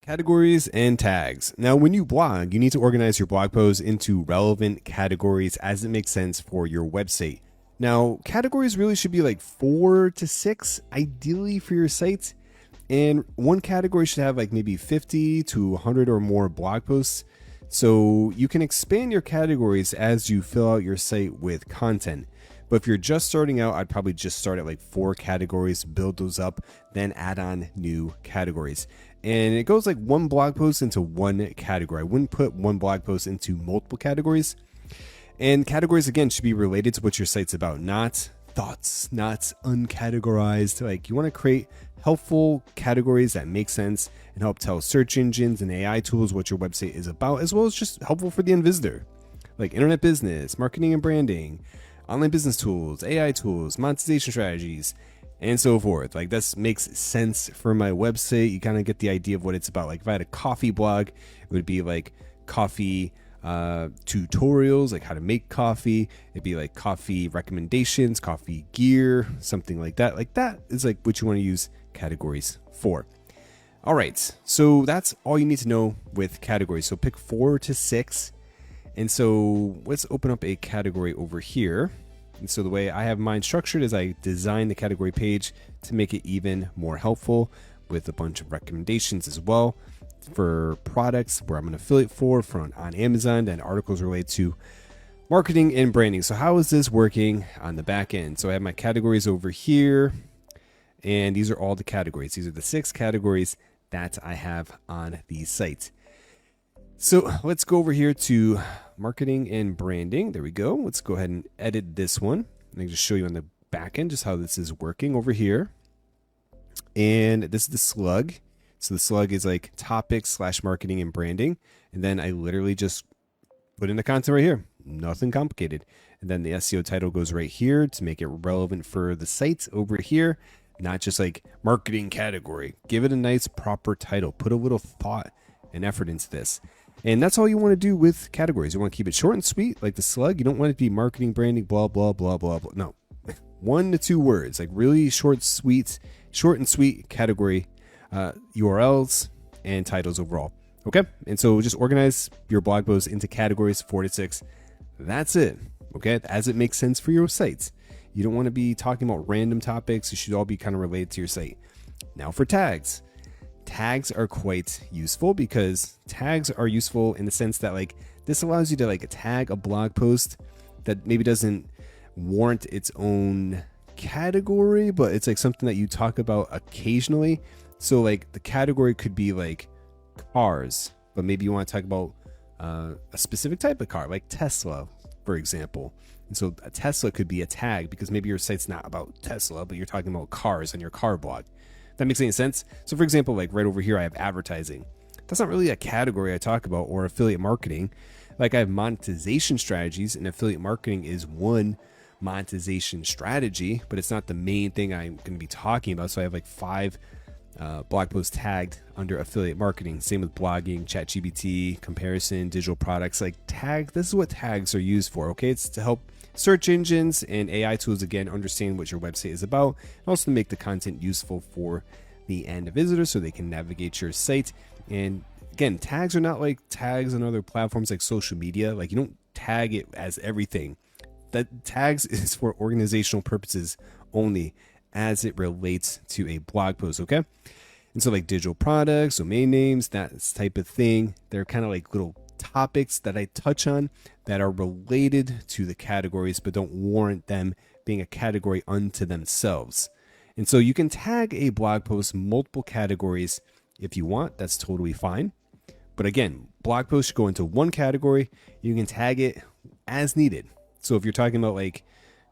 Categories and tags. Now, when you blog, you need to organize your blog posts into relevant categories as it makes sense for your website. Now, categories really should be like 4 to 6, ideally for your site. And one category should have like maybe 50 to 100 or more blog posts. So you can expand your categories as you fill out your site with content. But if you're just starting out, I'd probably just start at like 4 categories, build those up, then add on new categories. And it goes like one blog post into one category. I wouldn't put one blog post into multiple categories. And categories, again, should be related to what your site's about, not thoughts, not uncategorized. Like, you want to create helpful categories that make sense and help tell search engines and AI tools what your website is about, as well as just helpful for the end visitor. Like internet business, marketing and branding, online business tools, AI tools, monetization strategies, and so forth. Like, this makes sense for my website. You kind of get the idea of what it's about. Like, if I had a coffee blog, it would be like coffee tutorials, like how to make coffee. It'd be like coffee recommendations, coffee gear, something like that. Like, that is like what you want to use categories for. All right, so that's all you need to know with categories. So pick 4 to 6. And so let's open up a category over here. And so the way I have mine structured is I design the category page to make it even more helpful with a bunch of recommendations as well for products where I'm an affiliate for on Amazon, and articles related to marketing and branding. So how is this working on the back end? So I have my categories over here, and these are all the categories. These are the 6 categories that I have on the site. So let's go over here to marketing and branding. There we go. Let's go ahead and edit this one. I can just show you on the back end just how this is working over here. And this is the slug. So the slug is like topics / marketing and branding. And then I literally just put in the content right here. Nothing complicated. And then the SEO title goes right here to make it relevant for the site over here. Not just like marketing category. Give it a nice proper title. Put a little thought and effort into this. And that's all you want to do with categories. You want to keep it short and sweet, like the slug. You don't want it to be marketing, branding, blah, blah, blah, blah, blah. No, 1 to 2 words, like really short and sweet category URLs and titles overall. Okay. And so just organize your blog posts into categories 4 to 6. That's it. Okay. As it makes sense for your site. You don't want to be talking about random topics. It should all be kind of related to your site. Now for tags. Tags are quite useful because tags are useful in the sense that like this allows you to like tag a blog post that maybe doesn't warrant its own category, but it's like something that you talk about occasionally. So like the category could be like cars, but maybe you want to talk about a specific type of car, like Tesla, for example. And so a Tesla could be a tag because maybe your site's not about Tesla, but you're talking about cars on your car blog. That makes any sense? So for example, like right over here, I have advertising. That's not really a category I talk about, or affiliate marketing. Like I have monetization strategies, and affiliate marketing is one monetization strategy, but it's not the main thing I'm going to be talking about. So I have like 5 blog posts tagged under affiliate marketing. Same with blogging, ChatGPT, comparison, digital products. Like this is what tags are used for. Okay, it's to help search engines and AI tools, again, understand what your website is about, and also to make the content useful for the end visitors so they can navigate your site. And again, tags are not like tags on other platforms like social media. Like you don't tag it as everything. That tags is for organizational purposes only as it relates to a blog post. Okay. And so like digital products, domain names, that type of thing, they're kind of like little topics that I touch on that are related to the categories, but don't warrant them being a category unto themselves. And so you can tag a blog post multiple categories if you want. That's totally fine. But again, blog posts should go into one category. You can tag it as needed. So if you're talking about like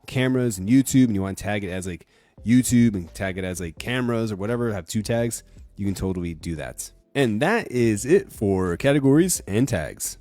cameras and YouTube, and you want to tag it as like YouTube and tag it as like cameras or whatever, have 2 tags, you can totally do that. And that is it for categories and tags.